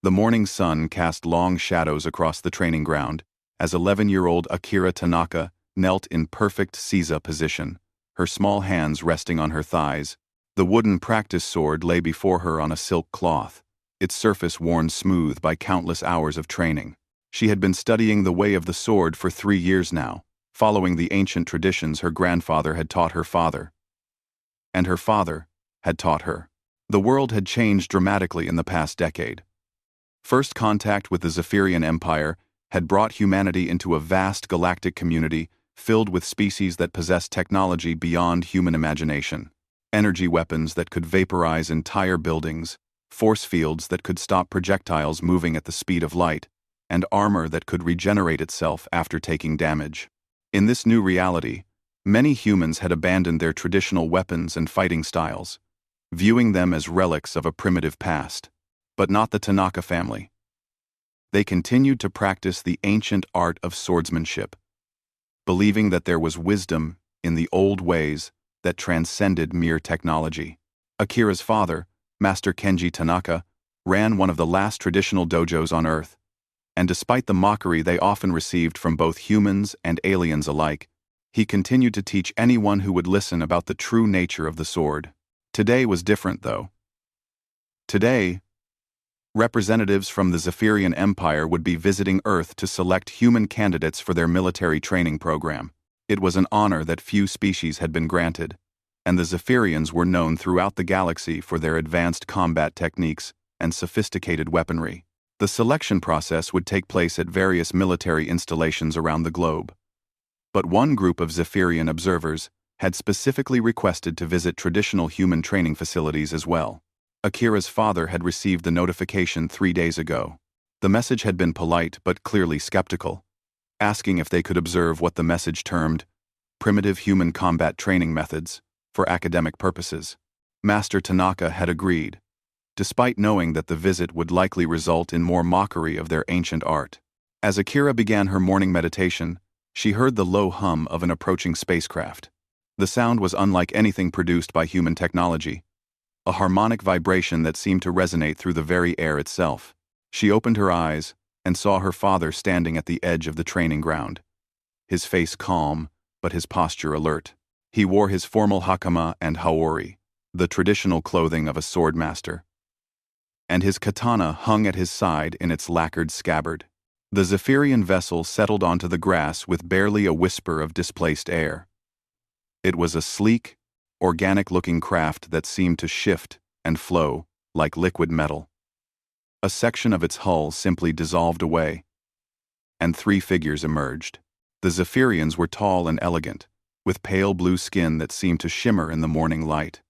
The morning sun cast long shadows across the training ground as 11-year-old Akira Tanaka knelt in perfect seiza position, her small hands resting on her thighs. The wooden practice sword lay before her on a silk cloth, its surface worn smooth by countless hours of training. She had been studying the way of the sword for 3 years now, following the ancient traditions her grandfather had taught her father. And her father had taught her. The world had changed dramatically in the past decade. First contact with the Zephyrian Empire had brought humanity into a vast galactic community filled with species that possessed technology beyond human imagination. Energy weapons that could vaporize entire buildings, force fields that could stop projectiles moving at the speed of light, and armor that could regenerate itself after taking damage. In this new reality, many humans had abandoned their traditional weapons and fighting styles, viewing them as relics of a primitive past. But not the Tanaka family. They continued to practice the ancient art of swordsmanship, believing that there was wisdom in the old ways that transcended mere technology. Akira's father, Master Kenji Tanaka, ran one of the last traditional dojos on Earth, and despite the mockery they often received from both humans and aliens alike, he continued to teach anyone who would listen about the true nature of the sword. Today was different, though. Today, representatives from the Zephyrian Empire would be visiting Earth to select human candidates for their military training program. It was an honor that few species had been granted, and the Zephyrians were known throughout the galaxy for their advanced combat techniques and sophisticated weaponry. The selection process would take place at various military installations around the globe. But one group of Zephyrian observers had specifically requested to visit traditional human training facilities as well. Akira's father had received the notification 3 days ago. The message had been polite but clearly skeptical, asking if they could observe what the message termed primitive human combat training methods for academic purposes. Master Tanaka had agreed, despite knowing that the visit would likely result in more mockery of their ancient art. As Akira began her morning meditation, she heard the low hum of an approaching spacecraft. The sound was unlike anything produced by human technology, a harmonic vibration that seemed to resonate through the very air itself. She opened her eyes and saw her father standing at the edge of the training ground, his face calm, but his posture alert. He wore his formal hakama and haori, the traditional clothing of a swordmaster, and his katana hung at his side in its lacquered scabbard. The Zephyrian vessel settled onto the grass with barely a whisper of displaced air. It was a sleek, organic-looking craft that seemed to shift and flow like liquid metal. A section of its hull simply dissolved away, and 3 figures emerged. The Zephyrians were tall and elegant, with pale blue skin that seemed to shimmer in the morning light.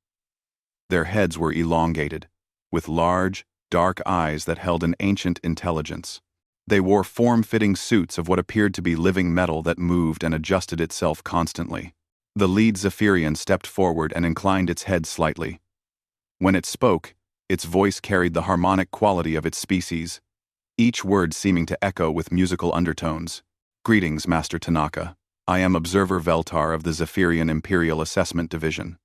Their heads were elongated, with large, dark eyes that held an ancient intelligence. They wore form-fitting suits of what appeared to be living metal that moved and adjusted itself constantly. The lead Zephyrian stepped forward and inclined its head slightly. When it spoke, its voice carried the harmonic quality of its species, each word seeming to echo with musical undertones. "Greetings, Master Tanaka. I am Observer Veltar of the Zephyrian Imperial Assessment Division.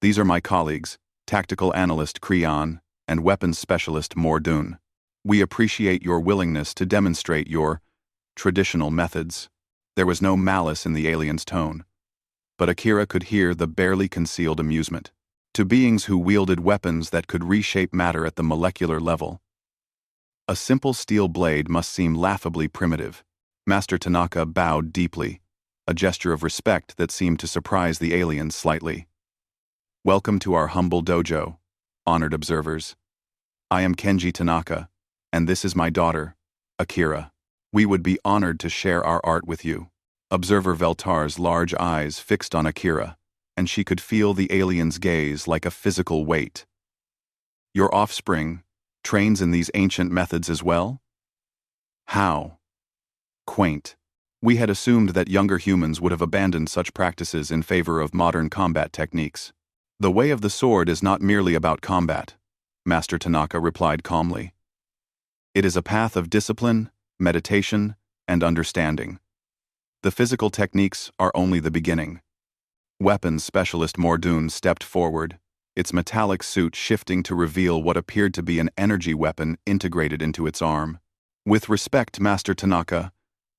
These are my colleagues, Tactical Analyst Creon and Weapons Specialist Mordun. We appreciate your willingness to demonstrate your traditional methods." There was no malice in the alien's tone, but Akira could hear the barely concealed amusement. To beings who wielded weapons that could reshape matter at the molecular level, a simple steel blade must seem laughably primitive. Master Tanaka bowed deeply, a gesture of respect that seemed to surprise the aliens slightly. "Welcome to our humble dojo, honored observers. I am Kenji Tanaka, and this is my daughter, Akira. We would be honored to share our art with you." Observer Veltar's large eyes fixed on Akira, and she could feel the alien's gaze like a physical weight. "Your offspring trains in these ancient methods as well? How quaint. We had assumed that younger humans would have abandoned such practices in favor of modern combat techniques." "The way of the sword is not merely about combat," Master Tanaka replied calmly. "It is a path of discipline, meditation, and understanding. The physical techniques are only the beginning." Weapons Specialist Mordun stepped forward, its metallic suit shifting to reveal what appeared to be an energy weapon integrated into its arm. With respect, Master Tanaka,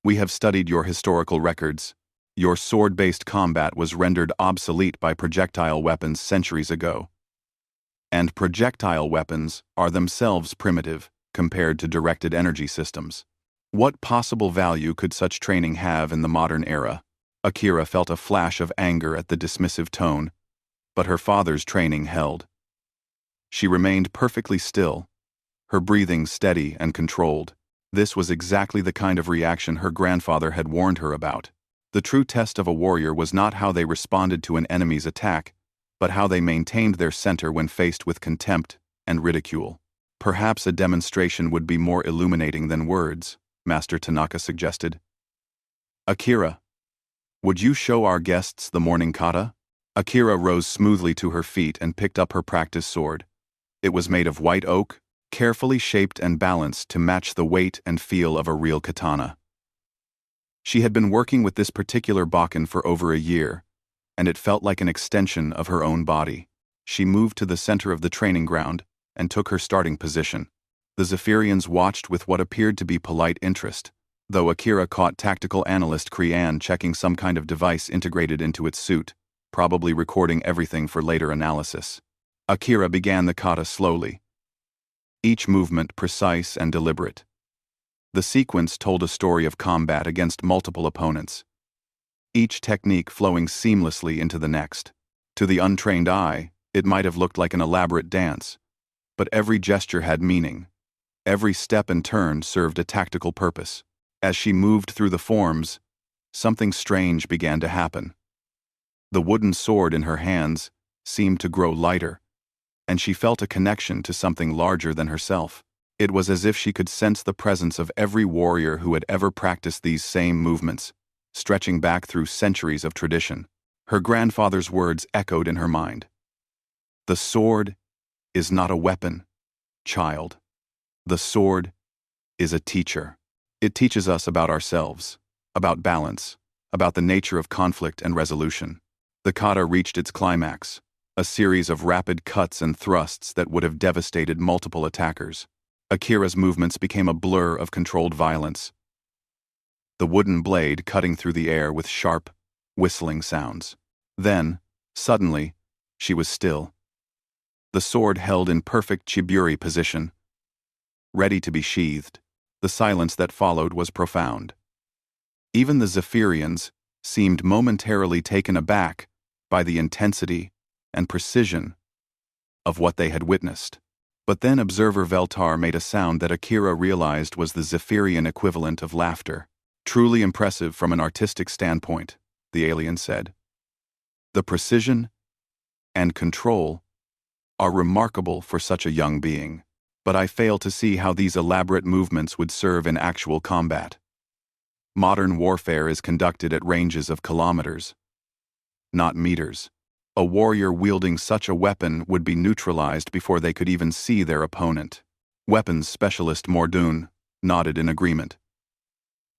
we have studied your historical records. Your sword-based combat was rendered obsolete by projectile weapons centuries ago. And projectile weapons are themselves primitive compared to directed energy systems. What possible value could such training have in the modern era? Akira felt a flash of anger at the dismissive tone, but her father's training held. She remained perfectly still, her breathing steady and controlled. This was exactly the kind of reaction her grandfather had warned her about. The true test of a warrior was not how they responded to an enemy's attack, but how they maintained their center when faced with contempt and ridicule. Perhaps a demonstration would be more illuminating than words, Master Tanaka suggested. Akira, would you show our guests the morning kata? Akira rose smoothly to her feet and picked up her practice sword. It was made of white oak, carefully shaped and balanced to match the weight and feel of a real katana. She had been working with this particular bakken for over a year, and it felt like an extension of her own body. She moved to the center of the training ground and took her starting position. The Zephyrians watched with what appeared to be polite interest, though Akira caught tactical analyst Krian checking some kind of device integrated into its suit, probably recording everything for later analysis. Akira began the kata slowly, each movement precise and deliberate. The sequence told a story of combat against multiple opponents, each technique flowing seamlessly into the next. To the untrained eye, it might have looked like an elaborate dance, but every gesture had meaning. Every step and turn served a tactical purpose. As she moved through the forms, something strange began to happen. The wooden sword in her hands seemed to grow lighter, and she felt a connection to something larger than herself. It was as if she could sense the presence of every warrior who had ever practiced these same movements, stretching back through centuries of tradition. Her grandfather's words echoed in her mind. The sword is not a weapon, child. The sword is a teacher. It teaches us about ourselves, about balance, about the nature of conflict and resolution. The kata reached its climax, a series of rapid cuts and thrusts that would have devastated multiple attackers. Akira's movements became a blur of controlled violence, the wooden blade cutting through the air with sharp, whistling sounds. Then, suddenly, she was still. The sword held in perfect chiburi position, ready to be sheathed. The silence that followed was profound. Even the Zephyrians seemed momentarily taken aback by the intensity and precision of what they had witnessed. But then observer Veltar made a sound that Akira realized was the Zephyrian equivalent of laughter. Truly impressive from an artistic standpoint, the alien said. The precision and control are remarkable for such a young being, but I fail to see how these elaborate movements would serve in actual combat. Modern warfare is conducted at ranges of kilometers, not meters. A warrior wielding such a weapon would be neutralized before they could even see their opponent. Weapons specialist Mordoon nodded in agreement.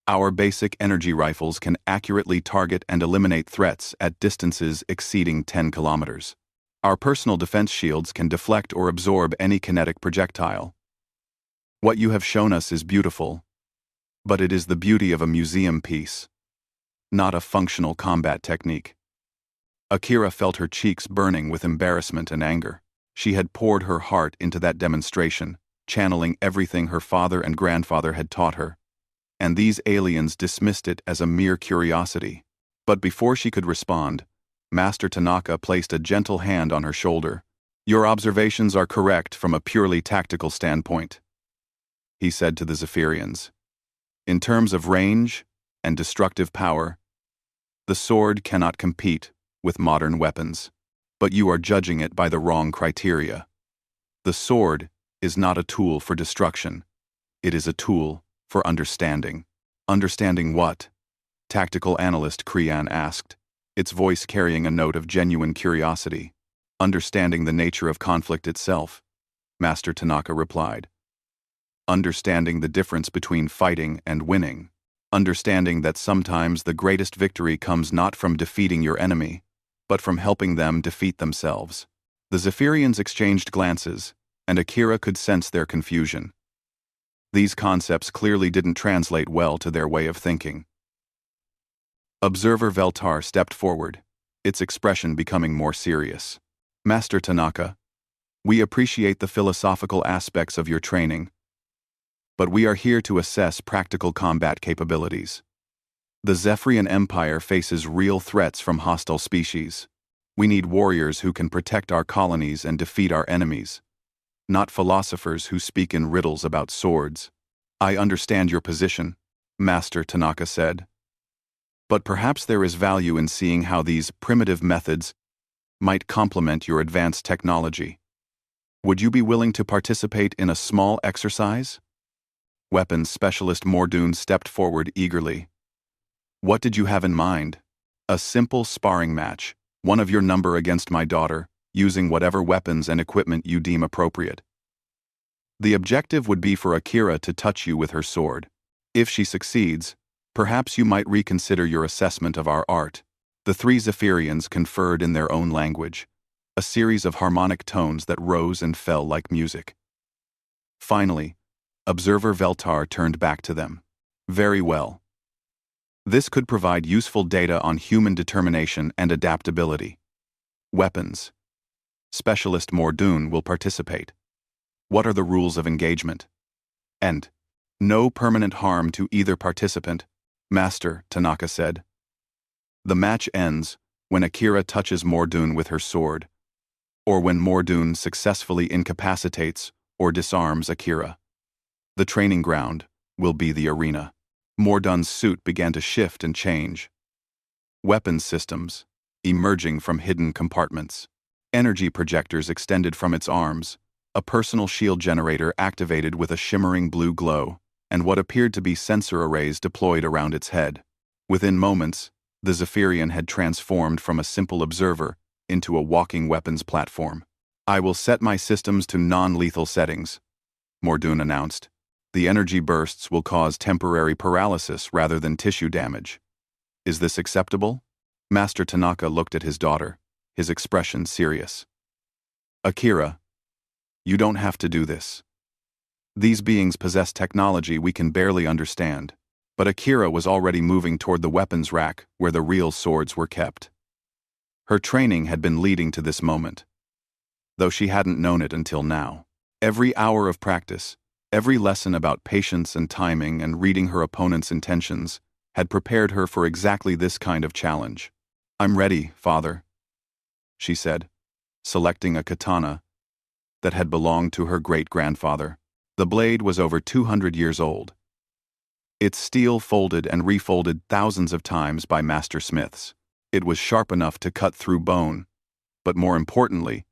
Our basic energy rifles can accurately target and eliminate threats at distances exceeding 10 kilometers. Our personal defense shields can deflect or absorb any kinetic projectile. What you have shown us is beautiful, but it is the beauty of a museum piece, not a functional combat technique. Akira felt her cheeks burning with embarrassment and anger. She had poured her heart into that demonstration, channeling everything her father and grandfather had taught her, and these aliens dismissed it as a mere curiosity. But before she could respond, Master Tanaka placed a gentle hand on her shoulder. Your observations are correct from a purely tactical standpoint, he said to the Zephyrians. In terms of range and destructive power, the sword cannot compete with modern weapons, but you are judging it by the wrong criteria. The sword is not a tool for destruction. It is a tool for understanding. Understanding what? Tactical analyst Krian asked, its voice carrying a note of genuine curiosity. Understanding the nature of conflict itself, Master Tanaka replied. Understanding the difference between fighting and winning. Understanding that sometimes the greatest victory comes not from defeating your enemy, but from helping them defeat themselves. The Zephyrians exchanged glances, and Akira could sense their confusion. These concepts clearly didn't translate well to their way of thinking. Observer Veltar stepped forward, its expression becoming more serious. Master Tanaka, we appreciate the philosophical aspects of your training, but we are here to assess practical combat capabilities. The Zephyrian Empire faces real threats from hostile species. We need warriors who can protect our colonies and defeat our enemies, not philosophers who speak in riddles about swords. I understand your position, Master Tanaka said. But perhaps there is value in seeing how these primitive methods might complement your advanced technology. Would you be willing to participate in a small exercise? Weapons specialist Mordoon stepped forward eagerly. What did you have in mind? A simple sparring match, one of your number against my daughter, using whatever weapons and equipment you deem appropriate. The objective would be for Akira to touch you with her sword. If she succeeds, perhaps you might reconsider your assessment of our art. The three Zephyrians conferred in their own language, a series of harmonic tones that rose and fell like music. Finally, Observer Veltar turned back to them. Very well. This could provide useful data on human determination and adaptability. Weapons. Specialist Mordoon will participate. What are the rules of engagement? And no permanent harm to either participant, Master Tanaka said. The match ends when Akira touches Mordoon with her sword, or when Mordoon successfully incapacitates or disarms Akira. The training ground will be the arena. Mordoon's suit began to shift and change. Weapons systems, emerging from hidden compartments. Energy projectors extended from its arms, a personal shield generator activated with a shimmering blue glow, and what appeared to be sensor arrays deployed around its head. Within moments, the Zephyrian had transformed from a simple observer into a walking weapons platform. I will set my systems to non-lethal settings, Mordoon announced. The energy bursts will cause temporary paralysis rather than tissue damage. Is this acceptable? Master Tanaka looked at his daughter, his expression serious. Akira, you don't have to do this. These beings possess technology we can barely understand, but Akira was already moving toward the weapons rack where the real swords were kept. Her training had been leading to this moment, though she hadn't known it until now. Every hour of practice, every lesson about patience and timing and reading her opponent's intentions had prepared her for exactly this kind of challenge. I'm ready, father, she said, selecting a katana that had belonged to her great-grandfather. The blade was over 200 years old. Its steel folded and refolded thousands of times by master smiths. It was sharp enough to cut through bone, but more importantly,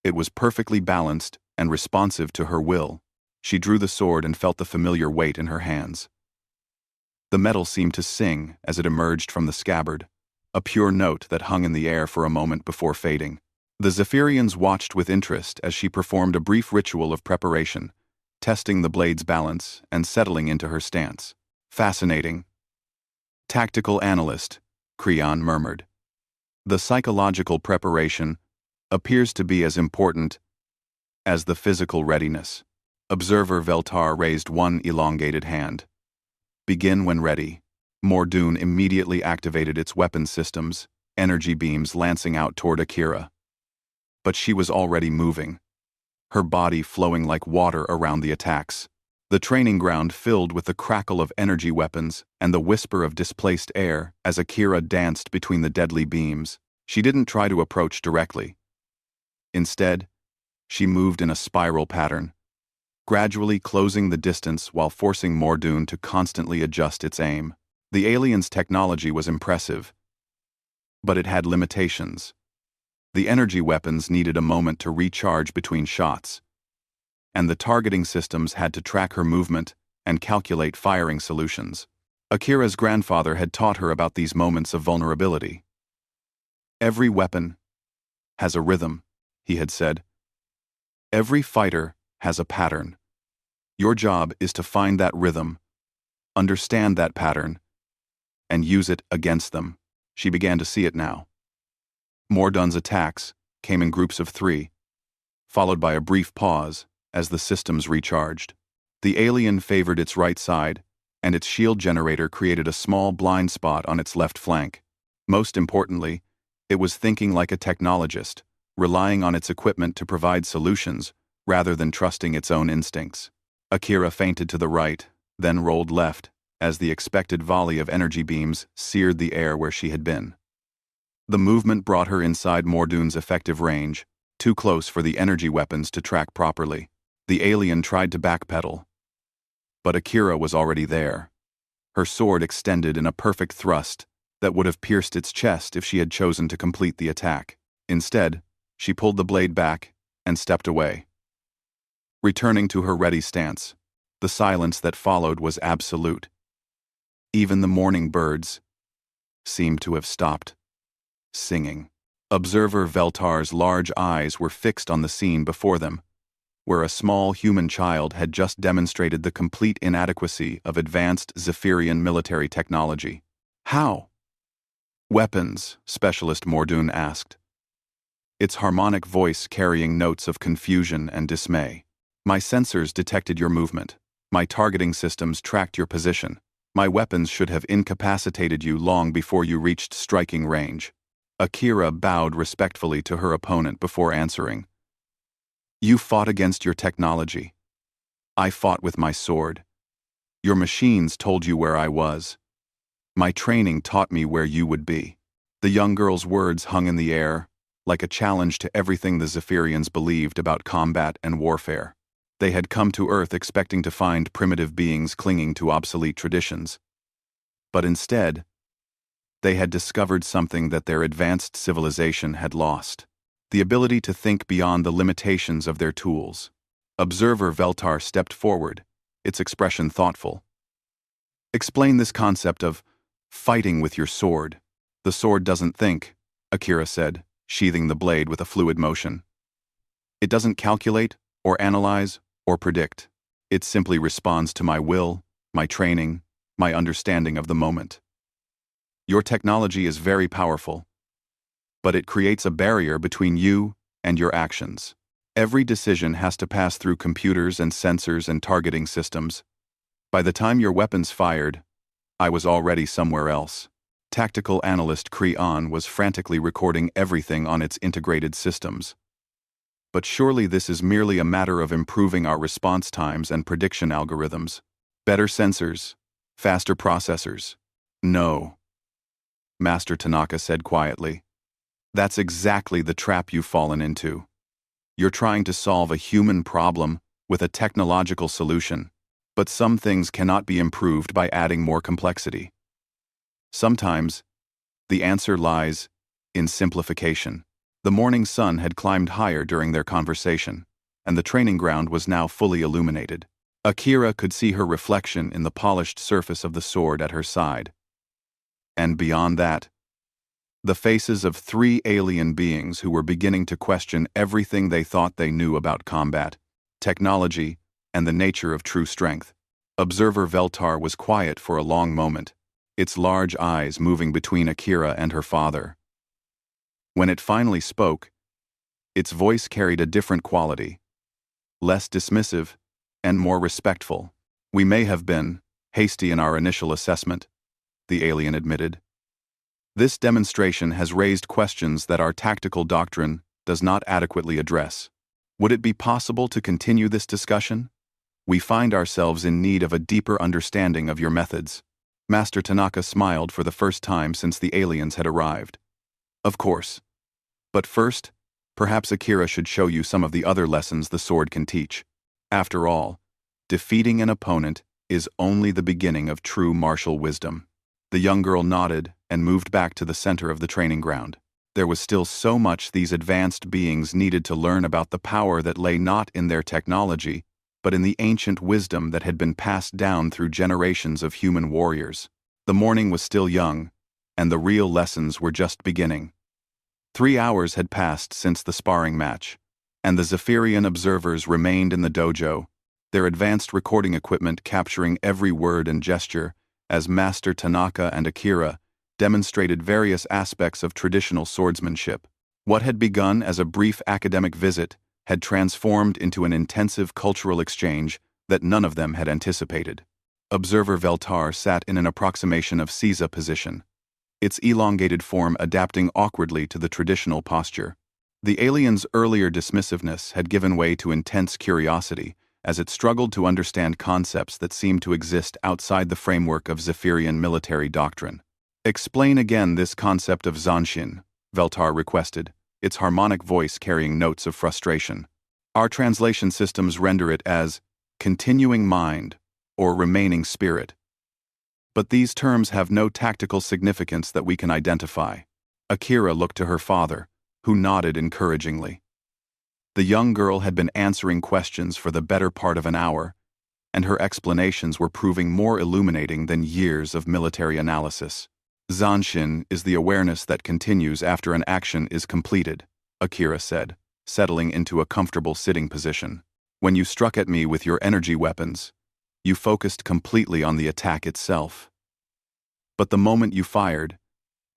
it was perfectly balanced and responsive to her will. She drew the sword and felt the familiar weight in her hands. The metal seemed to sing as it emerged from the scabbard, a pure note that hung in the air for a moment before fading. The Zephyrians watched with interest as she performed a brief ritual of preparation, testing the blade's balance and settling into her stance. Fascinating. Tactical analyst, Creon murmured. The psychological preparation appears to be as important as the physical readiness. Observer Veltar raised one elongated hand. Begin when ready. Mordoon immediately activated its weapon systems, energy beams lancing out toward Akira. But she was already moving, her body flowing like water around the attacks. The training ground filled with the crackle of energy weapons and the whisper of displaced air as Akira danced between the deadly beams. She didn't try to approach directly. Instead, she moved in a spiral pattern, gradually closing the distance while forcing Mordoon to constantly adjust its aim. The alien's technology was impressive, but it had limitations. The energy weapons needed a moment to recharge between shots, and the targeting systems had to track her movement and calculate firing solutions. Akira's grandfather had taught her about these moments of vulnerability. Every weapon has a rhythm, he had said. Every fighter has a pattern. Your job is to find that rhythm, understand that pattern, and use it against them. She began to see it now. Mordoon's attacks came in groups of 3, followed by a brief pause as the systems recharged. The alien favored its right side, and its shield generator created a small blind spot on its left flank. Most importantly, it was thinking like a technologist, relying on its equipment to provide solutions rather than trusting its own instincts. Akira feinted to the right, then rolled left, as the expected volley of energy beams seared the air where she had been. The movement brought her inside Mordoon's effective range, too close for the energy weapons to track properly. The alien tried to backpedal, but Akira was already there. Her sword extended in a perfect thrust that would have pierced its chest if she had chosen to complete the attack. Instead, she pulled the blade back and stepped away. Returning to her ready stance, the silence that followed was absolute. Even the morning birds seemed to have stopped singing. Observer Veltar's large eyes were fixed on the scene before them, where a small human child had just demonstrated the complete inadequacy of advanced Zephyrian military technology. How? Weapons, Specialist Mordoon asked, its harmonic voice carrying notes of confusion and dismay. My sensors detected your movement. My targeting systems tracked your position. My weapons should have incapacitated you long before you reached striking range. Akira bowed respectfully to her opponent before answering. You fought against your technology. I fought with my sword. Your machines told you where I was. My training taught me where you would be. The young girl's words hung in the air, like a challenge to everything the Zephyrians believed about combat and warfare. They had come to Earth expecting to find primitive beings clinging to obsolete traditions. But instead, they had discovered something that their advanced civilization had lost: the ability to think beyond the limitations of their tools. Observer Veltar stepped forward, its expression thoughtful. Explain this concept of fighting with your sword. The sword doesn't think, Akira said, sheathing the blade with a fluid motion. It doesn't calculate, or analyze, or predict. It simply responds to my will, my training, my understanding of the moment. Your technology is very powerful, but it creates a barrier between you and your actions. Every decision has to pass through computers and sensors and targeting systems. By the time your weapons fired, I was already somewhere else. Tactical analyst Creon was frantically recording everything on its integrated systems. But surely this is merely a matter of improving our response times and prediction algorithms. Better sensors, faster processors. No, Master Tanaka said quietly. That's exactly the trap you've fallen into. You're trying to solve a human problem with a technological solution, but some things cannot be improved by adding more complexity. Sometimes, the answer lies in simplification. The morning sun had climbed higher during their conversation, and the training ground was now fully illuminated. Akira could see her reflection in the polished surface of the sword at her side. And beyond that, the faces of 3 alien beings who were beginning to question everything they thought they knew about combat, technology, and the nature of true strength. Observer Veltar was quiet for a long moment, its large eyes moving between Akira and her father. When it finally spoke, its voice carried a different quality, less dismissive and more respectful. We may have been hasty in our initial assessment, the alien admitted. This demonstration has raised questions that our tactical doctrine does not adequately address. Would it be possible to continue this discussion? We find ourselves in need of a deeper understanding of your methods. Master Tanaka smiled for the first time since the aliens had arrived. Of course. But first, perhaps Akira should show you some of the other lessons the sword can teach. After all, defeating an opponent is only the beginning of true martial wisdom. The young girl nodded and moved back to the center of the training ground. There was still so much these advanced beings needed to learn about the power that lay not in their technology, but in the ancient wisdom that had been passed down through generations of human warriors. The morning was still young, and the real lessons were just beginning. 3 hours had passed since the sparring match, and the Zephyrian observers remained in the dojo, their advanced recording equipment capturing every word and gesture as Master Tanaka and Akira demonstrated various aspects of traditional swordsmanship. What had begun as a brief academic visit had transformed into an intensive cultural exchange that none of them had anticipated. Observer Veltar sat in an approximation of Caesar position, its elongated form adapting awkwardly to the traditional posture. The alien's earlier dismissiveness had given way to intense curiosity as it struggled to understand concepts that seemed to exist outside the framework of Zephyrian military doctrine. "Explain again this concept of Zanshin," Veltar requested, its harmonic voice carrying notes of frustration. "Our translation systems render it as continuing mind or remaining spirit. But these terms have no tactical significance that we can identify." Akira looked to her father, who nodded encouragingly. The young girl had been answering questions for the better part of an hour, and her explanations were proving more illuminating than years of military analysis. "Zanshin is the awareness that continues after an action is completed," Akira said, settling into a comfortable sitting position. "When you struck at me with your energy weapons, you focused completely on the attack itself. But the moment you fired,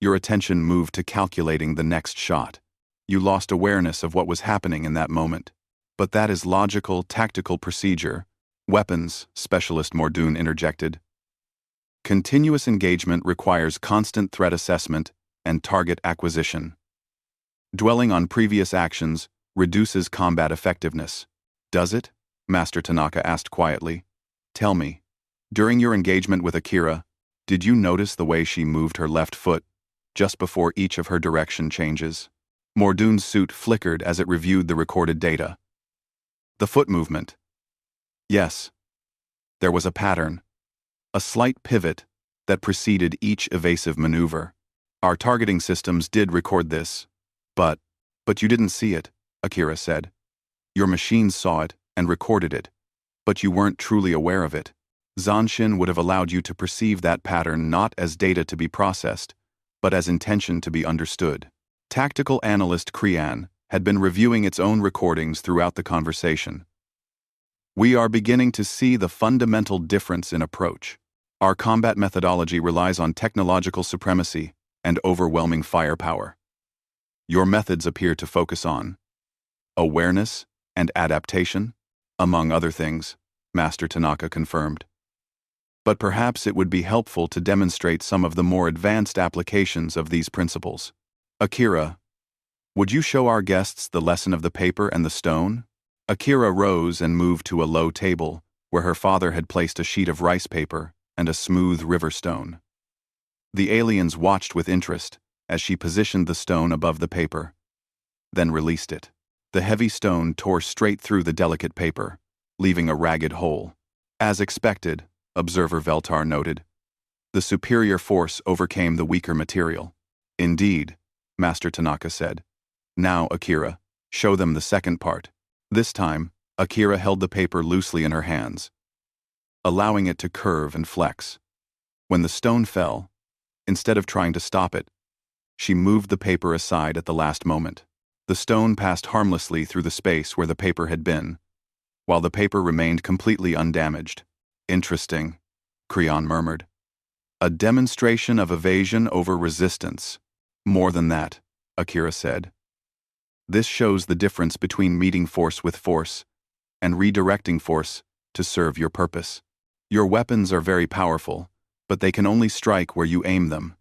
your attention moved to calculating the next shot. You lost awareness of what was happening in that moment. But that is logical, tactical procedure. Weapons," Specialist Mordoon interjected. "Continuous engagement requires constant threat assessment and target acquisition. Dwelling on previous actions reduces combat effectiveness." "Does it?" Master Tanaka asked quietly. "Tell me, during your engagement with Akira, did you notice the way she moved her left foot just before each of her direction changes?" Mordoon's suit flickered as it reviewed the recorded data. "The foot movement. Yes. There was a pattern, a slight pivot that preceded each evasive maneuver. Our targeting systems did record this, but you didn't see it," Akira said. "Your machines saw it and recorded it, but you weren't truly aware of it. Zanshin would have allowed you to perceive that pattern not as data to be processed, but as intention to be understood." Tactical analyst Krian had been reviewing its own recordings throughout the conversation. "We are beginning to see the fundamental difference in approach. Our combat methodology relies on technological supremacy and overwhelming firepower. Your methods appear to focus on awareness and adaptation, among other things," Master Tanaka confirmed. "But perhaps it would be helpful to demonstrate some of the more advanced applications of these principles. Akira, would you show our guests the lesson of the paper and the stone?" Akira rose and moved to a low table where her father had placed a sheet of rice paper and a smooth river stone. The aliens watched with interest as she positioned the stone above the paper, then released it. The heavy stone tore straight through the delicate paper, leaving a ragged hole. "As expected," Observer Veltar noted, "the superior force overcame the weaker material." "Indeed," Master Tanaka said. "Now, Akira, show them the second part." This time, Akira held the paper loosely in her hands, allowing it to curve and flex. When the stone fell, instead of trying to stop it, she moved the paper aside at the last moment. The stone passed harmlessly through the space where the paper had been, while the paper remained completely undamaged. "Interesting," Creon murmured. "A demonstration of evasion over resistance." "More than that," Akira said. "This shows the difference between meeting force with force and redirecting force to serve your purpose. Your weapons are very powerful, but they can only strike where you aim them.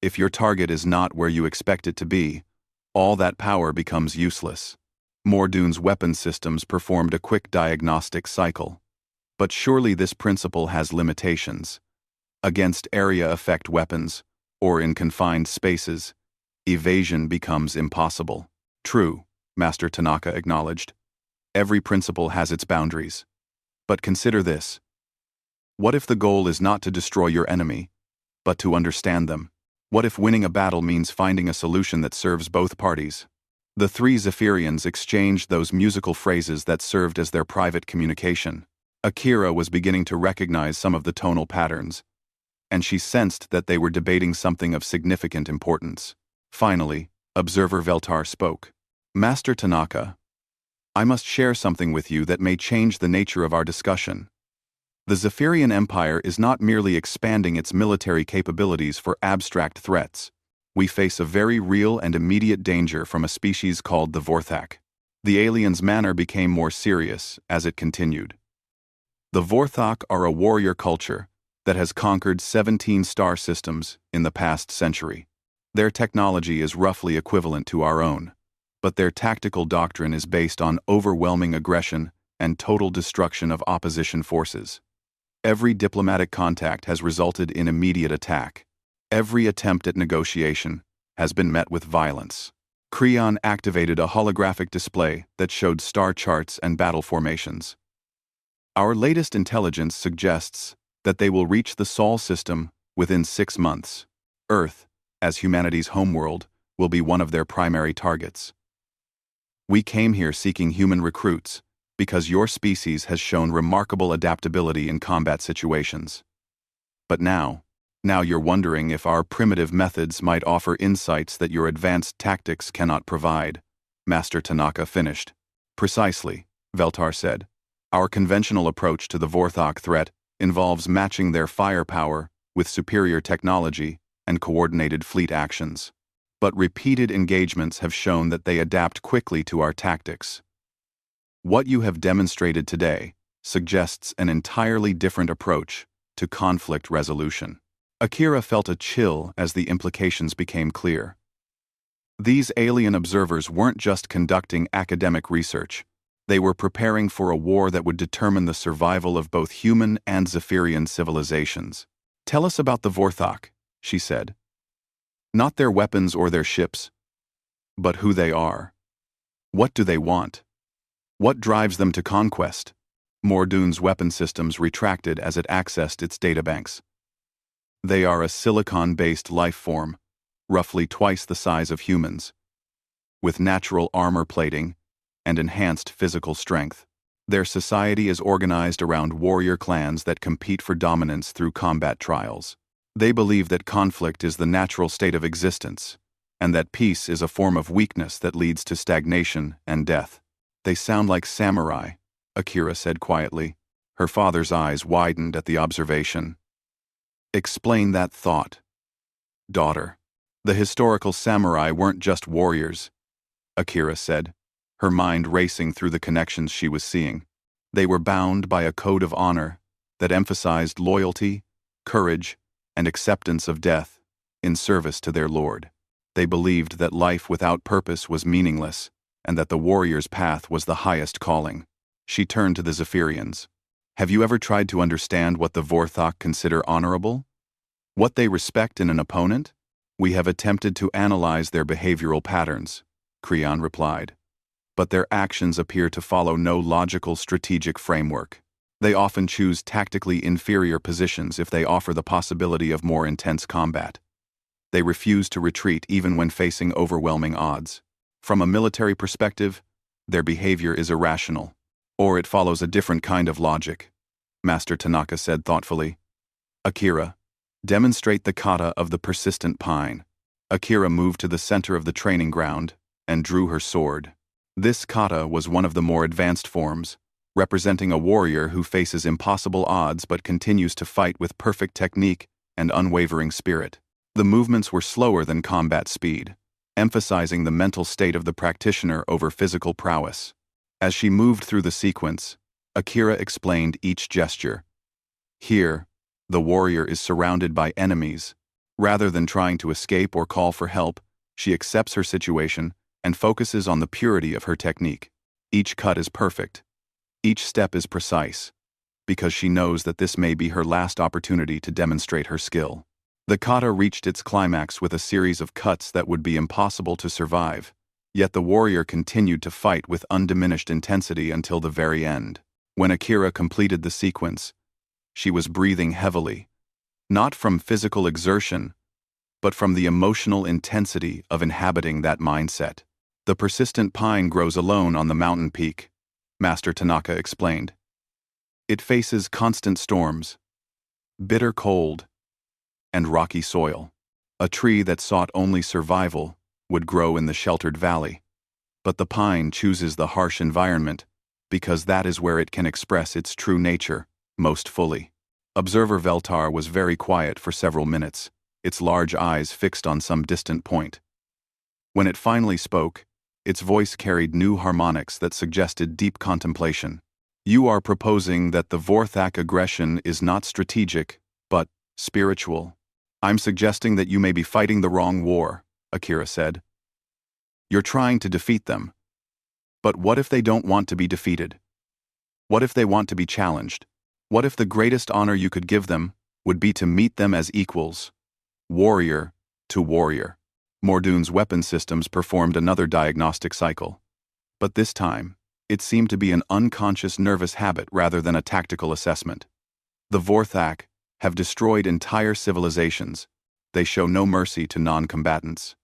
If your target is not where you expect it to be, all that power becomes useless." Mordoon's weapon systems performed a quick diagnostic cycle. "But surely this principle has limitations. Against area effect weapons, or in confined spaces, evasion becomes impossible." "True," Master Tanaka acknowledged. "Every principle has its boundaries. But consider this. What if the goal is not to destroy your enemy, but to understand them? What if winning a battle means finding a solution that serves both parties?" The three Zephyrians exchanged those musical phrases that served as their private communication. Akira was beginning to recognize some of the tonal patterns, and she sensed that they were debating something of significant importance. Finally, Observer Veltar spoke. "Master Tanaka, I must share something with you that may change the nature of our discussion. The Zephyrian Empire is not merely expanding its military capabilities for abstract threats. We face a very real and immediate danger from a species called the Vorthak. The alien's manner became more serious as it continued. The Vorthok are a warrior culture that has conquered 17 star systems in the past century. Their technology is roughly equivalent to our own, but their tactical doctrine is based on overwhelming aggression and total destruction of opposition forces. Every diplomatic contact has resulted in immediate attack. Every attempt at negotiation has been met with violence. Creon activated a holographic display that showed star charts and battle formations. Our latest intelligence suggests that they will reach the Sol system within 6 months. Earth, as humanity's homeworld, will be one of their primary targets. We came here seeking human recruits because your species has shown remarkable adaptability in combat situations. But now you're wondering if our primitive methods might offer insights that your advanced tactics cannot provide, Master Tanaka finished. Precisely, Veltar said. Our conventional approach to the Vorthok threat involves matching their firepower with superior technology and coordinated fleet actions. But repeated engagements have shown that they adapt quickly to our tactics. What you have demonstrated today suggests an entirely different approach to conflict resolution. Akira felt a chill as the implications became clear. These alien observers weren't just conducting academic research. They were preparing for a war that would determine the survival of both human and Zephyrian civilizations. Tell us about the Vorthok, she said. Not their weapons or their ships, but who they are. What do they want? What drives them to conquest? Mordune's weapon systems retracted as it accessed its databanks. They are a silicon-based life form, roughly twice the size of humans, with natural armor plating and enhanced physical strength. Their society is organized around warrior clans that compete for dominance through combat trials. They believe that conflict is the natural state of existence, and that peace is a form of weakness that leads to stagnation and death. They sound like samurai, Akira said quietly. Her father's eyes widened at the observation. Explain that thought, daughter. The historical samurai weren't just warriors, Akira said, her mind racing through the connections she was seeing. They were bound by a code of honor that emphasized loyalty, courage, and acceptance of death in service to their lord. They believed that life without purpose was meaningless, and that the warrior's path was the highest calling. She turned to the Zephyrians. Have you ever tried to understand what the Vorthok consider honorable? What they respect in an opponent? We have attempted to analyze their behavioral patterns, Creon replied. But their actions appear to follow no logical strategic framework. They often choose tactically inferior positions if they offer the possibility of more intense combat. They refuse to retreat even when facing overwhelming odds. From a military perspective, their behavior is irrational, or it follows a different kind of logic, Master Tanaka said thoughtfully. Akira, demonstrate the kata of the persistent pine. Akira moved to the center of the training ground and drew her sword. This kata was one of the more advanced forms, representing a warrior who faces impossible odds but continues to fight with perfect technique and unwavering spirit. The movements were slower than combat speed, emphasizing the mental state of the practitioner over physical prowess. As she moved through the sequence, Akira explained each gesture. Here, the warrior is surrounded by enemies. Rather than trying to escape or call for help, she accepts her situation and focuses on the purity of her technique. Each cut is perfect. Each step is precise, because she knows that this may be her last opportunity to demonstrate her skill. The kata reached its climax with a series of cuts that would be impossible to survive, yet the warrior continued to fight with undiminished intensity until the very end. When Akira completed the sequence, she was breathing heavily, not from physical exertion, but from the emotional intensity of inhabiting that mindset. The persistent pine grows alone on the mountain peak, Master Tanaka explained. It faces constant storms, bitter cold, and rocky soil. A tree that sought only survival would grow in the sheltered valley, but the pine chooses the harsh environment because that is where it can express its true nature most fully. Observer Veltar was very quiet for several minutes, its large eyes fixed on some distant point. When it finally spoke, Its voice carried new harmonics that suggested deep contemplation. You are proposing that the Vorthak aggression is not strategic, but spiritual. I'm suggesting that you may be fighting the wrong war, Akira said. You're trying to defeat them. But what if they don't want to be defeated? What if they want to be challenged? What if the greatest honor you could give them would be to meet them as equals? Warrior to warrior. Mordoon's weapon systems performed another diagnostic cycle. But this time, it seemed to be an unconscious nervous habit rather than a tactical assessment. The Vorthak have destroyed entire civilizations. They show no mercy to non-combatants.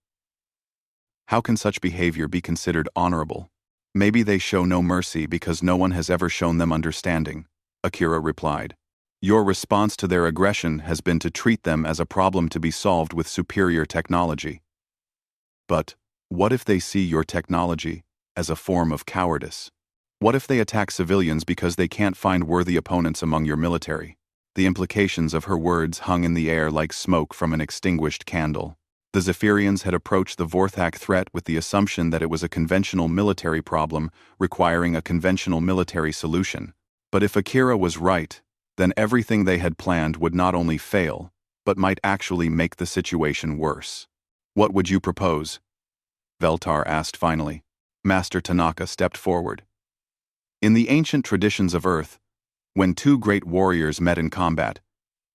How can such behavior be considered honorable? Maybe they show no mercy because no one has ever shown them understanding, Akira replied. Your response to their aggression has been to treat them as a problem to be solved with superior technology. But what if they see your technology as a form of cowardice? What if they attack civilians because they can't find worthy opponents among your military? The implications of her words hung in the air like smoke from an extinguished candle. The Zephyrians had approached the Vorthak threat with the assumption that it was a conventional military problem requiring a conventional military solution. But if Akira was right, then everything they had planned would not only fail, but might actually make the situation worse. What would you propose? Veltar asked finally. Master Tanaka stepped forward. In the ancient traditions of Earth, when two great warriors met in combat,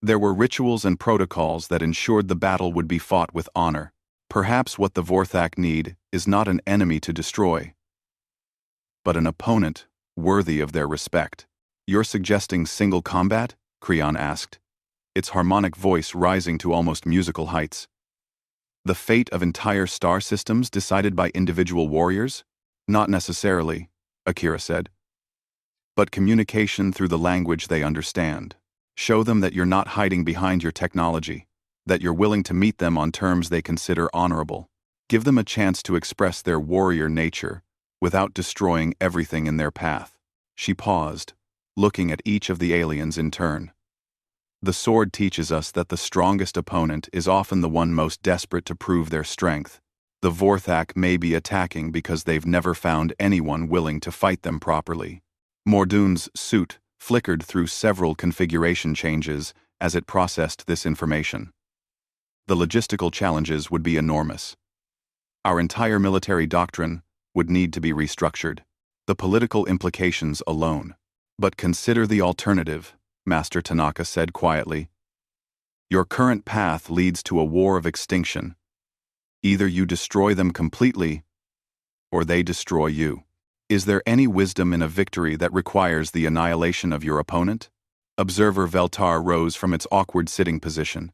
there were rituals and protocols that ensured the battle would be fought with honor. Perhaps what the Vorthak need is not an enemy to destroy, but an opponent worthy of their respect. You're suggesting single combat? Creon asked, its harmonic voice rising to almost musical heights. The fate of entire star systems decided by individual warriors? Not necessarily, Akira said. But communication through the language they understand. Show them that you're not hiding behind your technology, that you're willing to meet them on terms they consider honorable. Give them a chance to express their warrior nature without destroying everything in their path. She paused, looking at each of the aliens in turn. The sword teaches us that the strongest opponent is often the one most desperate to prove their strength. The Vorthak may be attacking because they've never found anyone willing to fight them properly. Mordoon's suit flickered through several configuration changes as it processed this information. The logistical challenges would be enormous. Our entire military doctrine would need to be restructured. The political implications alone. But consider the alternative, Master Tanaka said quietly. Your current path leads to a war of extinction. Either you destroy them completely, or they destroy you. Is there any wisdom in a victory that requires the annihilation of your opponent? Observer Veltar rose from its awkward sitting position,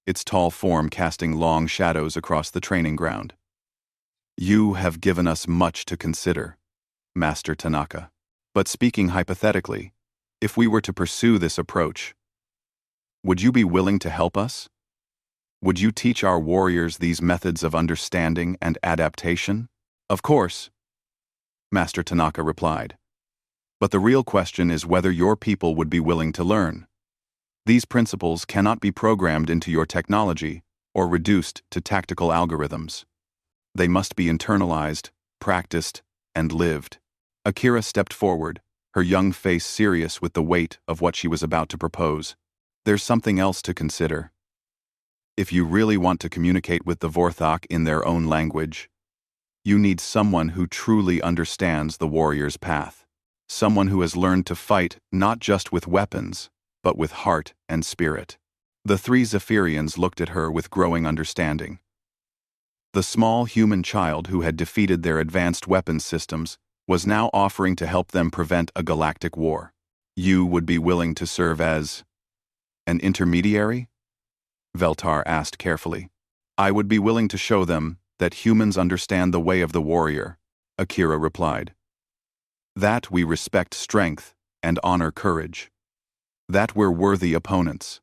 its tall form casting long shadows across the training ground. You have given us much to consider, Master Tanaka. But speaking hypothetically, if we were to pursue this approach, would you be willing to help us? Would you teach our warriors these methods of understanding and adaptation? Of course, Master Tanaka replied. But the real question is whether your people would be willing to learn. These principles cannot be programmed into your technology or reduced to tactical algorithms. They must be internalized, practiced, and lived. Akira stepped forward, her young face serious with the weight of what she was about to propose. There's something else to consider. If you really want to communicate with the Vorthak in their own language, you need someone who truly understands the warrior's path. Someone who has learned to fight not just with weapons, but with heart and spirit. The three Zephyrians looked at her with growing understanding. The small human child who had defeated their advanced weapons systems was now offering to help them prevent a galactic war. You would be willing to serve as an intermediary? Veltar asked carefully. I would be willing to show them that humans understand the way of the warrior, Akira replied. That we respect strength and honor courage. That we're worthy opponents,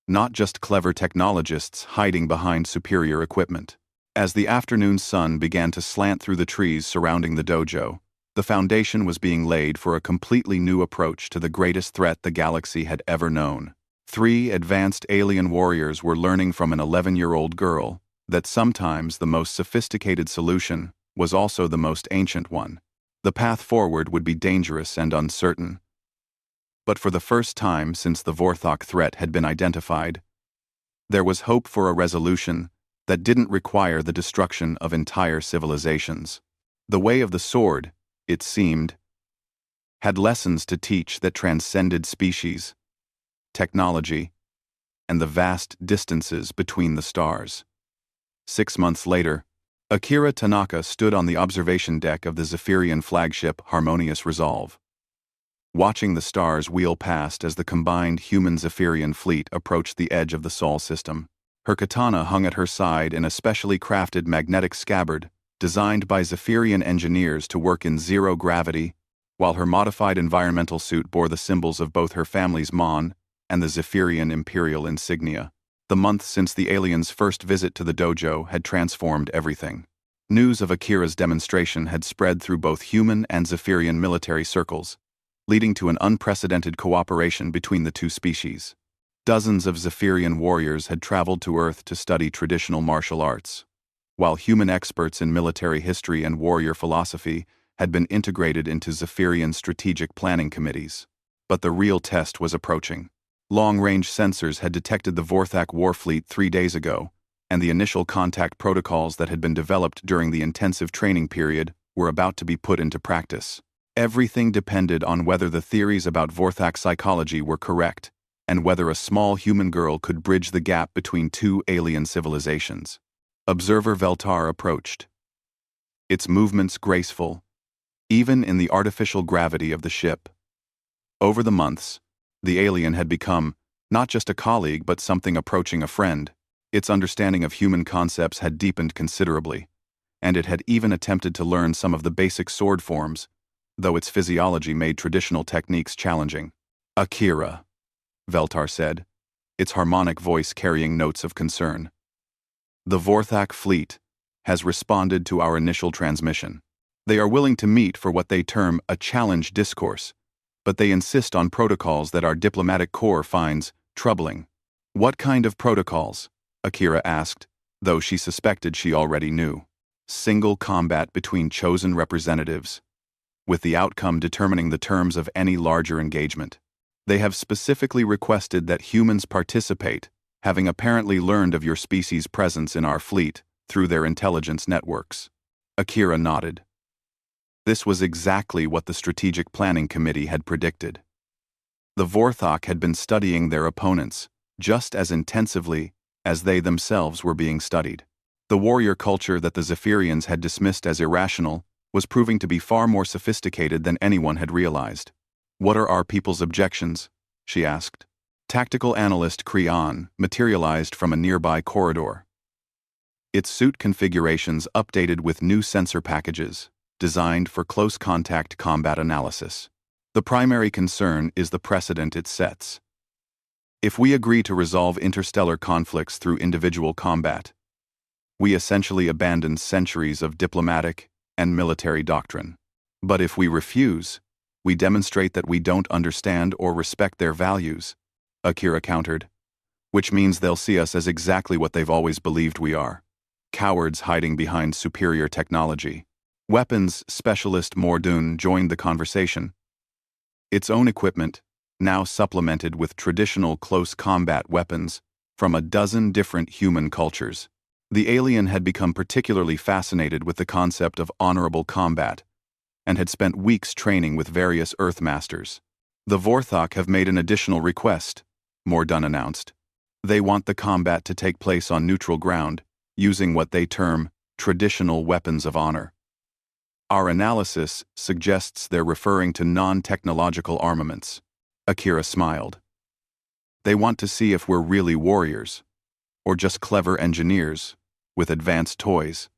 not just clever technologists hiding behind superior equipment. As the afternoon sun began to slant through the trees surrounding the dojo, the foundation was being laid for a completely new approach to the greatest threat the galaxy had ever known. 3 advanced alien warriors were learning from an 11-year-old girl that sometimes the most sophisticated solution was also the most ancient one. The path forward would be dangerous and uncertain. But for the first time since the Vorthok threat had been identified, there was hope for a resolution that didn't require the destruction of entire civilizations. The way of the sword, it seemed, had lessons to teach that transcended species, technology, and the vast distances between the stars. 6 months later, Akira Tanaka stood on the observation deck of the Zephyrian flagship Harmonious Resolve, watching the stars wheel past as the combined human-Zephyrian fleet approached the edge of the Sol system. Her katana hung at her side in a specially crafted magnetic scabbard designed by Zephyrian engineers to work in zero gravity, while her modified environmental suit bore the symbols of both her family's Mon and the Zephyrian imperial insignia. The month since the aliens' first visit to the dojo had transformed everything. News of Akira's demonstration had spread through both human and Zephyrian military circles, leading to an unprecedented cooperation between the two species. Dozens of Zephyrian warriors had traveled to Earth to study traditional martial arts, while human experts in military history and warrior philosophy had been integrated into Zephyrian strategic planning committees. But the real test was approaching. Long-range sensors had detected the Vorthak warfleet 3 days ago, and the initial contact protocols that had been developed during the intensive training period were about to be put into practice. Everything depended on whether the theories about Vorthak psychology were correct, and whether a small human girl could bridge the gap between two alien civilizations. Observer Veltar approached, its movements graceful, even in the artificial gravity of the ship. Over the months, the alien had become not just a colleague but something approaching a friend. Its understanding of human concepts had deepened considerably, and it had even attempted to learn some of the basic sword forms, though its physiology made traditional techniques challenging. "Akira," Veltar said, its harmonic voice carrying notes of concern. "The Vorthak fleet has responded to our initial transmission. They are willing to meet for what they term a challenge discourse, but they insist on protocols that our diplomatic corps finds troubling." "What kind of protocols?" Akira asked, though she suspected she already knew. "Single combat between chosen representatives, with the outcome determining the terms of any larger engagement. They have specifically requested that humans participate, having apparently learned of your species' presence in our fleet through their intelligence networks." Akira nodded. This was exactly what the Strategic Planning Committee had predicted. The Vorthok had been studying their opponents just as intensively as they themselves were being studied. The warrior culture that the Zephyrians had dismissed as irrational was proving to be far more sophisticated than anyone had realized. "What are our people's objections?" she asked. Tactical analyst Creon materialized from a nearby corridor, its suit configurations updated with new sensor packages designed for close-contact combat analysis. "The primary concern is the precedent it sets. If we agree to resolve interstellar conflicts through individual combat, we essentially abandon centuries of diplomatic and military doctrine. But if we refuse, we demonstrate that we don't understand or respect their values," Akira countered, "which means they'll see us as exactly what they've always believed we are, cowards hiding behind superior technology." Weapons specialist Mordun joined the conversation, its own equipment now supplemented with traditional close combat weapons from a dozen different human cultures. The alien had become particularly fascinated with the concept of honorable combat and had spent weeks training with various Earth masters. "The Vorthok have made an additional request," Mordun announced. "They want the combat to take place on neutral ground, using what they term traditional weapons of honor. Our analysis suggests they're referring to non-technological armaments." Akira smiled. "They want to see if we're really warriors, or just clever engineers with advanced toys.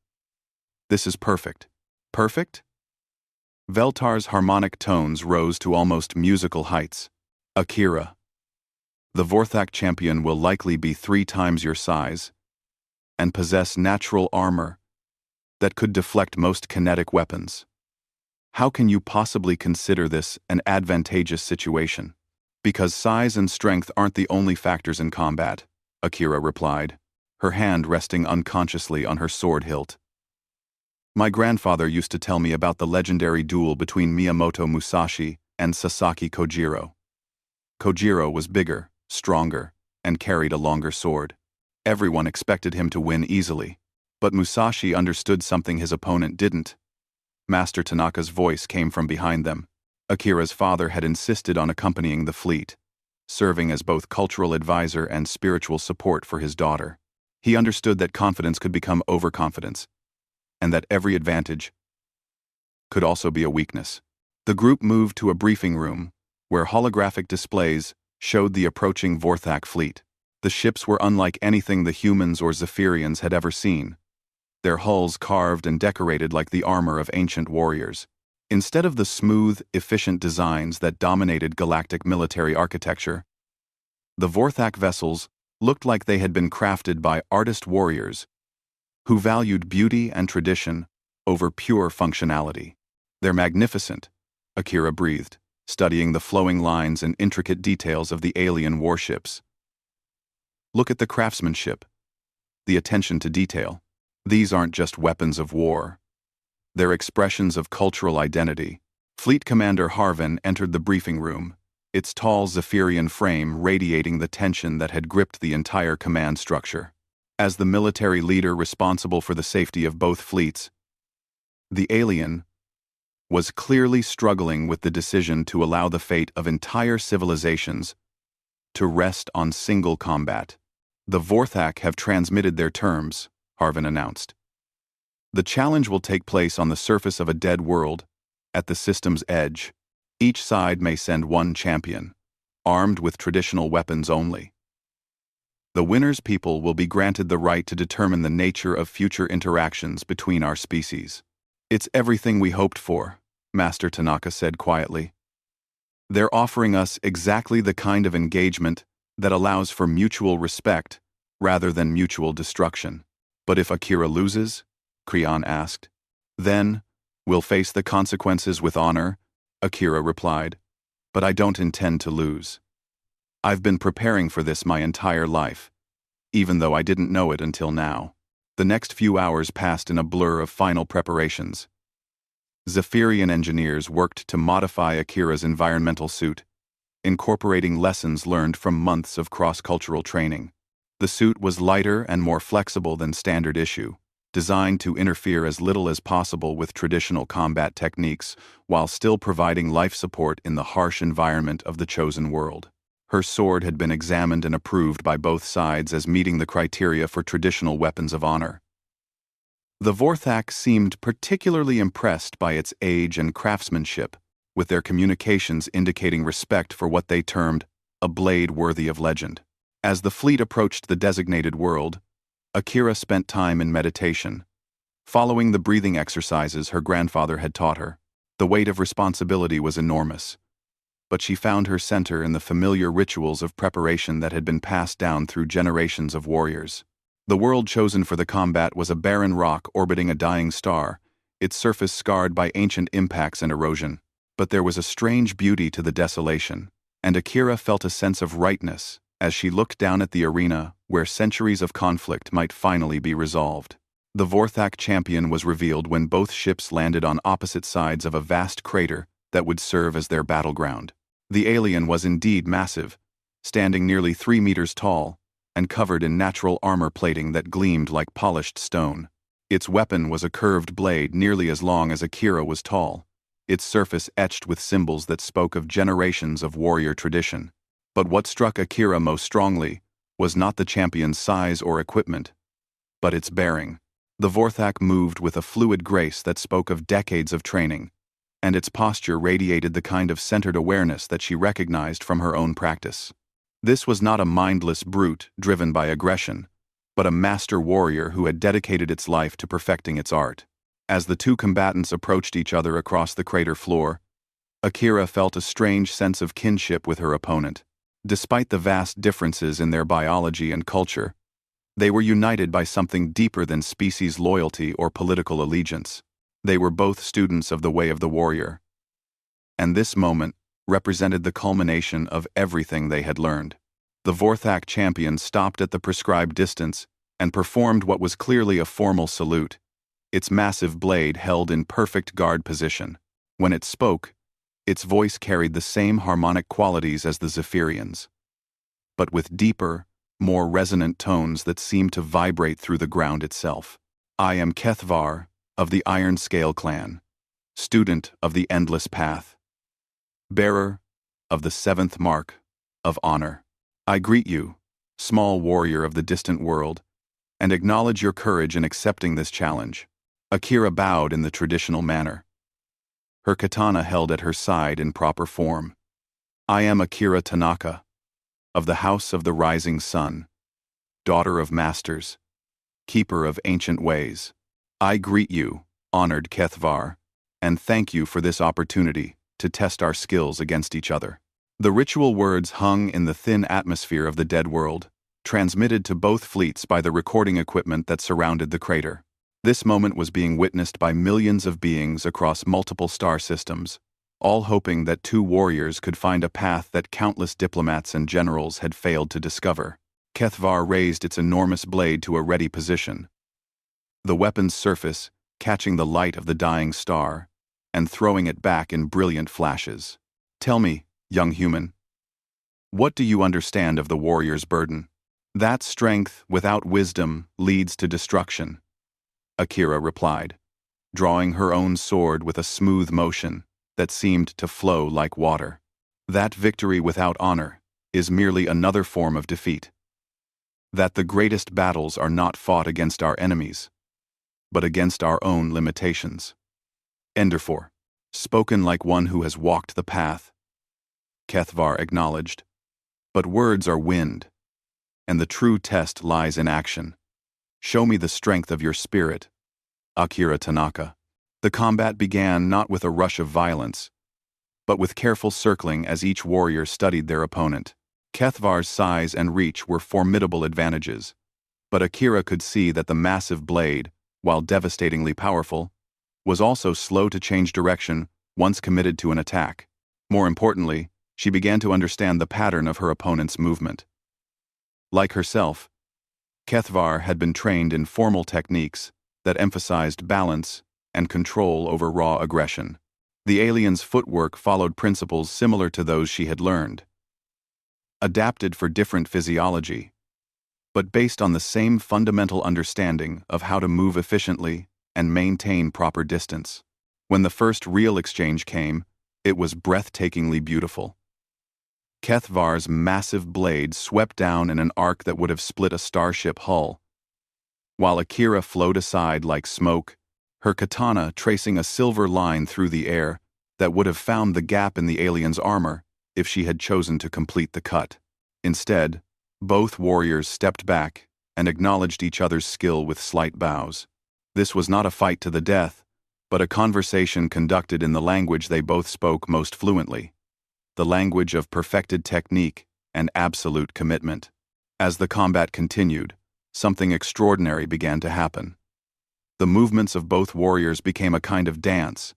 This is perfect." "Perfect?" Veltar's harmonic tones rose to almost musical heights. "Akira, the Vorthak champion will likely be 3 times your size and possess natural armor that could deflect most kinetic weapons. How can you possibly consider this an advantageous situation?" "Because size and strength aren't the only factors in combat," Akira replied, her hand resting unconsciously on her sword hilt. My grandfather used to tell me about the legendary duel between Miyamoto Musashi and Sasaki Kojiro. Kojiro was bigger, stronger, and carried a longer sword. Everyone expected him to win easily, but Musashi understood something his opponent didn't. Master Tanaka's voice came from behind them. Akira's father had insisted on accompanying the fleet, serving as both cultural advisor and spiritual support for his daughter. He understood that confidence could become overconfidence, and that every advantage could also be a weakness. The group moved to a briefing room, where holographic displays showed the approaching Vorthak fleet. The ships were unlike anything the humans or Zephyrians had ever seen, their hulls carved and decorated like the armor of ancient warriors. Instead of the smooth, efficient designs that dominated galactic military architecture, the Vorthak vessels looked like they had been crafted by artist warriors who valued beauty and tradition over pure functionality. "They're magnificent," Akira breathed, studying the flowing lines and intricate details of the alien warships. "Look at the craftsmanship, the attention to detail. These aren't just weapons of war. They're expressions of cultural identity." Fleet Commander Harvin entered the briefing room, its tall Zephyrian frame radiating the tension that had gripped the entire command structure. As the military leader responsible for the safety of both fleets, the alien was clearly struggling with the decision to allow the fate of entire civilizations to rest on single combat. "The Vorthak have transmitted their terms," Harvin announced. "The challenge will take place on the surface of a dead world, at the system's edge. Each side may send one champion, armed with traditional weapons only. The winner's people will be granted the right to determine the nature of future interactions between our species." "It's everything we hoped for," Master Tanaka said quietly. "They're offering us exactly the kind of engagement that allows for mutual respect rather than mutual destruction." "But if Akira loses?" Kreon asked. "Then, we'll face the consequences with honor," Akira replied. "But I don't intend to lose. I've been preparing for this my entire life, even though I didn't know it until now." The next few hours passed in a blur of final preparations. Zephyrian engineers worked to modify Akira's environmental suit, incorporating lessons learned from months of cross-cultural training. The suit was lighter and more flexible than standard issue, designed to interfere as little as possible with traditional combat techniques while still providing life support in the harsh environment of the chosen world. Her sword had been examined and approved by both sides as meeting the criteria for traditional weapons of honor. The Vorthak seemed particularly impressed by its age and craftsmanship, with their communications indicating respect for what they termed a blade worthy of legend. As the fleet approached the designated world, Akira spent time in meditation, following the breathing exercises her grandfather had taught her. The weight of responsibility was enormous, but she found her center in the familiar rituals of preparation that had been passed down through generations of warriors. The world chosen for the combat was a barren rock orbiting a dying star, its surface scarred by ancient impacts and erosion. But there was a strange beauty to the desolation, and Akira felt a sense of rightness as she looked down at the arena where centuries of conflict might finally be resolved. The Vorthak champion was revealed when both ships landed on opposite sides of a vast crater that would serve as their battleground. The alien was indeed massive, standing nearly 3 meters tall, and covered in natural armor plating that gleamed like polished stone. Its weapon was a curved blade nearly as long as Akira was tall, its surface etched with symbols that spoke of generations of warrior tradition. But what struck Akira most strongly was not the champion's size or equipment, but its bearing. The Vorthak moved with a fluid grace that spoke of decades of training, and its posture radiated the kind of centered awareness that she recognized from her own practice. This was not a mindless brute driven by aggression, but a master warrior who had dedicated its life to perfecting its art. As the two combatants approached each other across the crater floor, Akira felt a strange sense of kinship with her opponent. Despite the vast differences in their biology and culture, they were united by something deeper than species loyalty or political allegiance. They were both students of the way of the warrior, and this moment represented the culmination of everything they had learned. The Vorthak champion stopped at the prescribed distance and performed what was clearly a formal salute, its massive blade held in perfect guard position. When it spoke, its voice carried the same harmonic qualities as the Zephyrians, but with deeper, more resonant tones that seemed to vibrate through the ground itself. I am Kethvar, of the Iron Scale clan, student of the Endless Path, bearer of the seventh mark of honor. I greet you, small warrior of the distant world, and acknowledge your courage in accepting this challenge. Akira bowed in the traditional manner, her katana held at her side in proper form. I am Akira Tanaka, of the House of the Rising Sun, daughter of masters, keeper of ancient ways. I greet you, honored Kethvar, and thank you for this opportunity to test our skills against each other. The ritual words hung in the thin atmosphere of the dead world, transmitted to both fleets by the recording equipment that surrounded the crater. This moment was being witnessed by millions of beings across multiple star systems, all hoping that two warriors could find a path that countless diplomats and generals had failed to discover. Kethvar raised its enormous blade to a ready position, the weapon's surface catching the light of the dying star and throwing it back in brilliant flashes. Tell me, young human, what do you understand of the warrior's burden? That strength without wisdom leads to destruction, Akira replied, drawing her own sword with a smooth motion that seemed to flow like water. That victory without honor is merely another form of defeat. That the greatest battles are not fought against our enemies, but against our own limitations. Enderfor, spoken like one who has walked the path, Kethvar acknowledged. But words are wind, and the true test lies in action. Show me the strength of your spirit, Akira Tanaka. The combat began not with a rush of violence, but with careful circling as each warrior studied their opponent. Kethvar's size and reach were formidable advantages, but Akira could see that the massive blade, while devastatingly powerful, was also slow to change direction once committed to an attack. More importantly, she began to understand the pattern of her opponent's movement. Like herself, Kethvar had been trained in formal techniques that emphasized balance and control over raw aggression. The alien's footwork followed principles similar to those she had learned, adapted for different physiology, but based on the same fundamental understanding of how to move efficiently and maintain proper distance. When the first real exchange came, it was breathtakingly beautiful. Kethvar's massive blade swept down in an arc that would have split a starship hull, while Akira flowed aside like smoke, her katana tracing a silver line through the air that would have found the gap in the alien's armor if she had chosen to complete the cut. Instead, both warriors stepped back and acknowledged each other's skill with slight bows. This was not a fight to the death, but a conversation conducted in the language they both spoke most fluently, the language of perfected technique and absolute commitment. As the combat continued, something extraordinary began to happen. The movements of both warriors became a kind of dance,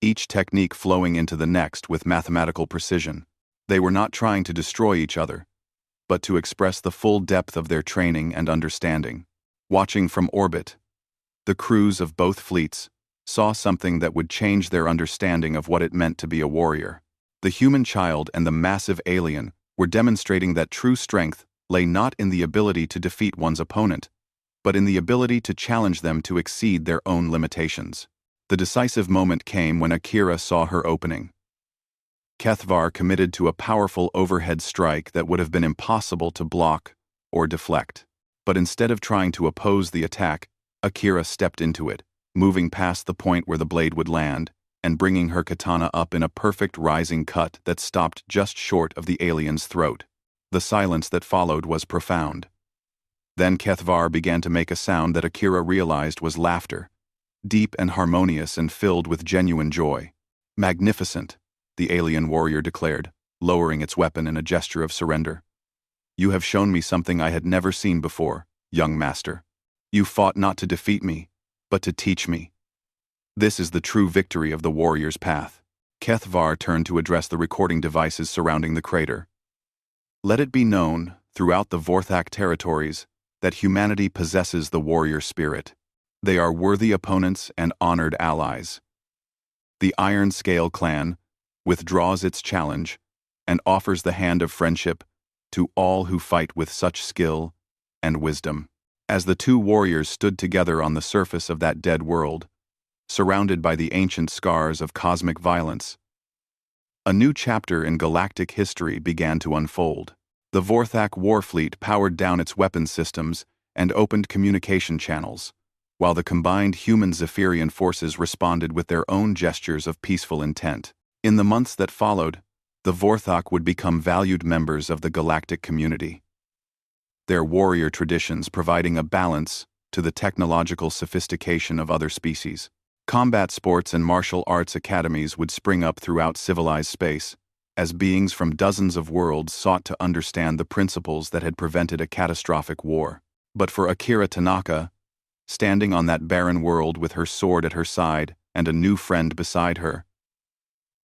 each technique flowing into the next with mathematical precision. They were not trying to destroy each other, but to express the full depth of their training and understanding. Watching from orbit, the crews of both fleets saw something that would change their understanding of what it meant to be a warrior. The human child and the massive alien were demonstrating that true strength lay not in the ability to defeat one's opponent, but in the ability to challenge them to exceed their own limitations. The decisive moment came when Akira saw her opening. Kethvar committed to a powerful overhead strike that would have been impossible to block or deflect. But instead of trying to oppose the attack, Akira stepped into it, moving past the point where the blade would land, and bringing her katana up in a perfect rising cut that stopped just short of the alien's throat. The silence that followed was profound. Then Kethvar began to make a sound that Akira realized was laughter, deep and harmonious and filled with genuine joy. Magnificent, the alien warrior declared, lowering its weapon in a gesture of surrender. You have shown me something I had never seen before, young master. You fought not to defeat me, but to teach me. This is the true victory of the warrior's path. Kethvar turned to address the recording devices surrounding the crater. Let it be known, throughout the Vorthak territories, that humanity possesses the warrior spirit. They are worthy opponents and honored allies. The Iron Scale clan withdraws its challenge and offers the hand of friendship to all who fight with such skill and wisdom. As the two warriors stood together on the surface of that dead world, surrounded by the ancient scars of cosmic violence, a new chapter in galactic history began to unfold. The Vorthak warfleet powered down its weapon systems and opened communication channels, while the combined human-Zephyrian forces responded with their own gestures of peaceful intent. In the months that followed, the Vorthak would become valued members of the galactic community, their warrior traditions providing a balance to the technological sophistication of other species. Combat sports and martial arts academies would spring up throughout civilized space, as beings from dozens of worlds sought to understand the principles that had prevented a catastrophic war. But for Akira Tanaka, standing on that barren world with her sword at her side and a new friend beside her,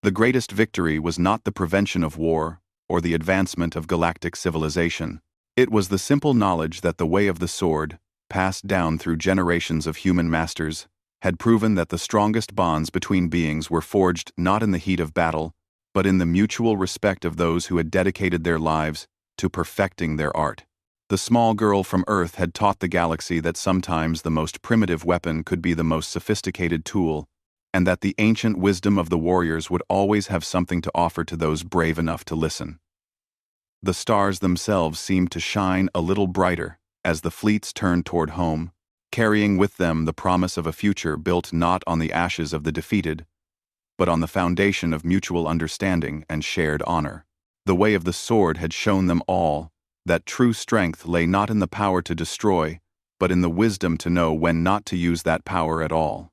the greatest victory was not the prevention of war or the advancement of galactic civilization. It was the simple knowledge that the way of the sword, passed down through generations of human masters, had proven that the strongest bonds between beings were forged not in the heat of battle, but in the mutual respect of those who had dedicated their lives to perfecting their art. The small girl from Earth had taught the galaxy that sometimes the most primitive weapon could be the most sophisticated tool, and that the ancient wisdom of the warriors would always have something to offer to those brave enough to listen. The stars themselves seemed to shine a little brighter as the fleets turned toward home, carrying with them the promise of a future built not on the ashes of the defeated, but on the foundation of mutual understanding and shared honor. The way of the sword had shown them all that true strength lay not in the power to destroy, but in the wisdom to know when not to use that power at all.